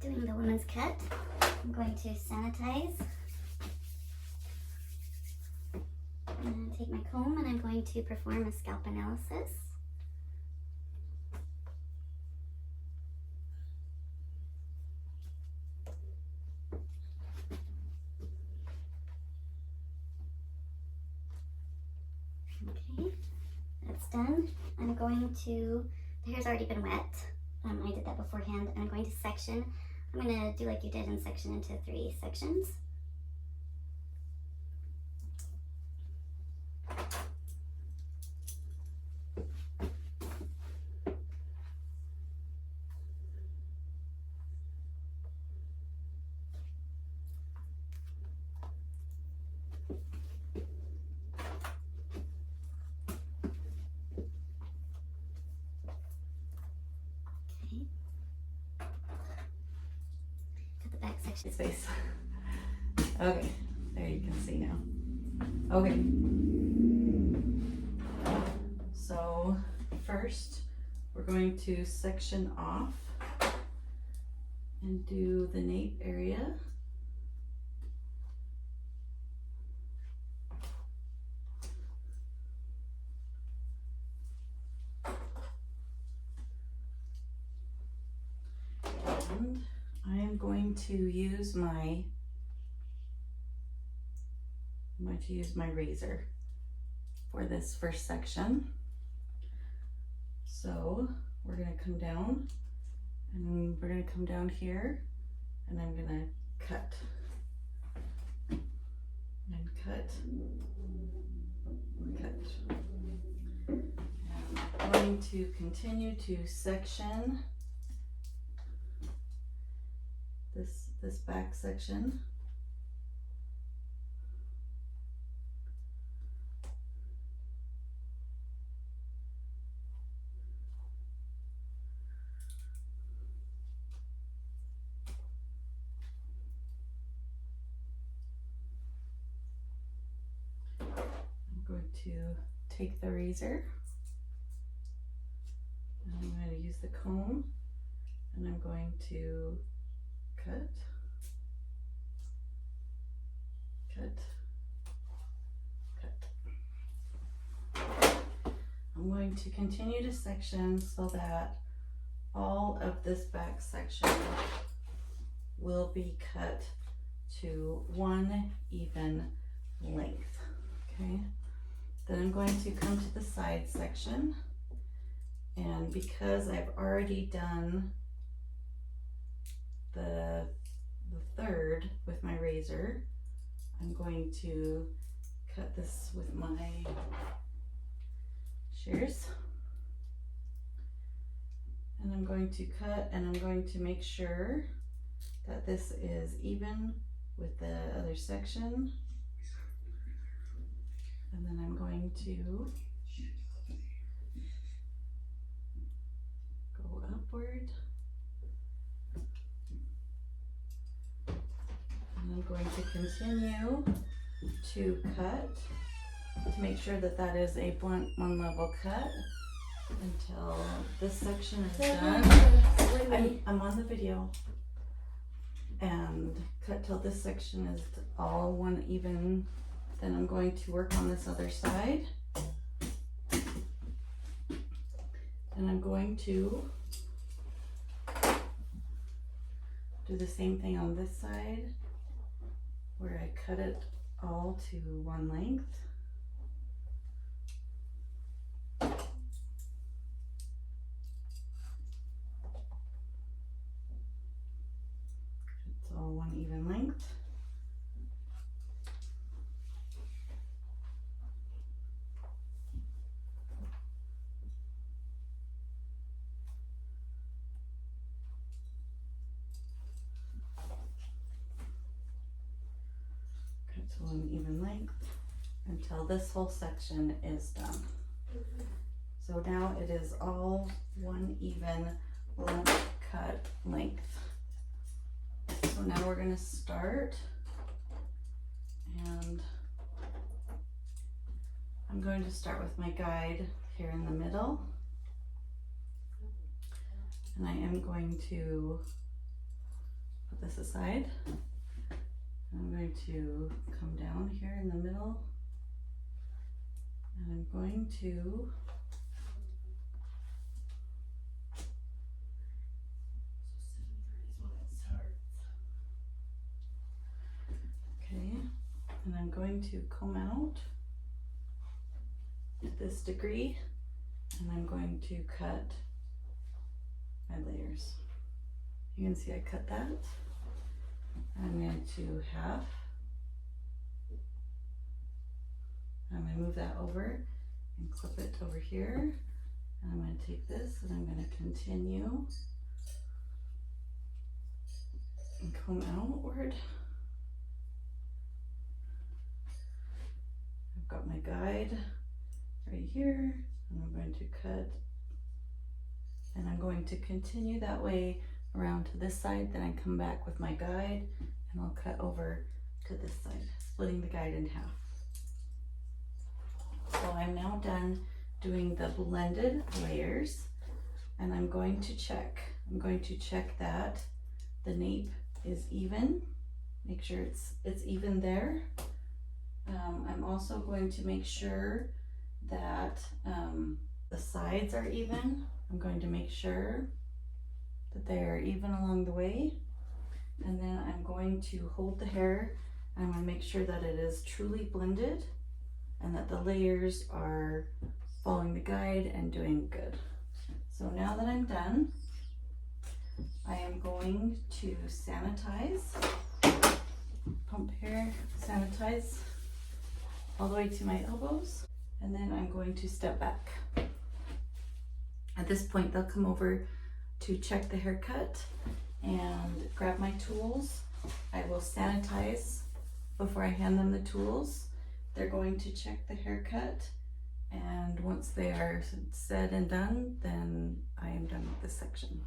doing the woman's cut, I'm going to sanitize. And take my comb and I'm going to perform a scalp analysis. Okay, that's done. I'm going to, the hair's already been wet. I did that beforehand, and I'm going to section. I'm going to do like you did and section into 3 sections. Space. Okay, there you can see now. Okay. So first we're going to section off and do the nape area. And I am going to use my razor for this first section. So we're going to come down and we're going to come down here and I'm going to cut and cut, cut. And I'm going to continue to section this back section. I'm going to take the razor and I'm going to use the comb and I'm going to cut, cut, cut. I'm going to continue to section so that all of this back section will be cut to one even length, okay? Then I'm going to come to the side section, and because I've already done the third with my razor, I'm going to cut this with my shears. And I'm going to cut and I'm going to make sure that this is even with the other section. And then I'm going to go upward. I'm going to continue to cut to make sure that that is a blunt one level cut until this section is done. I'm on the video, and cut till this section is all one even. Then I'm going to work on this other side, and I'm going to do the same thing on this side, where I cut it all to one length. It's all one even length. One even length until this whole section is done. So now it is all one even blunt cut length. So now we're going to start, and I'm going to start with my guide here in the middle, and I am going to this aside. I'm going to come down here in the middle, and I'm going to okay, and I'm going to comb out to this degree, and I'm going to cut my layers. You can see I cut that. I'm going to half. I'm going to move that over and clip it over here. And I'm going to take this and I'm going to continue and comb outward. I've got my guide right here, and I'm going to cut, and I'm going to continue that way around to this side. Then I come back with my guide and I'll cut over to this side, splitting the guide in half. So I'm now done doing the blended layers, and I'm going to check that the nape is even. Make sure it's even there. I'm also going to make sure that the sides are even. I'm going to make sure that they are even along the way, and then I'm going to hold the hair. I'm going to make sure that it is truly blended and that the layers are following the guide and doing good. So now that I'm done, I am going to sanitize, pump hair, sanitize all the way to my elbows, and then I'm going to step back. At this point, they'll come over to check the haircut and grab my tools. I will sanitize before I hand them the tools. They're going to check the haircut, and once they are said and done, then I am done with this section.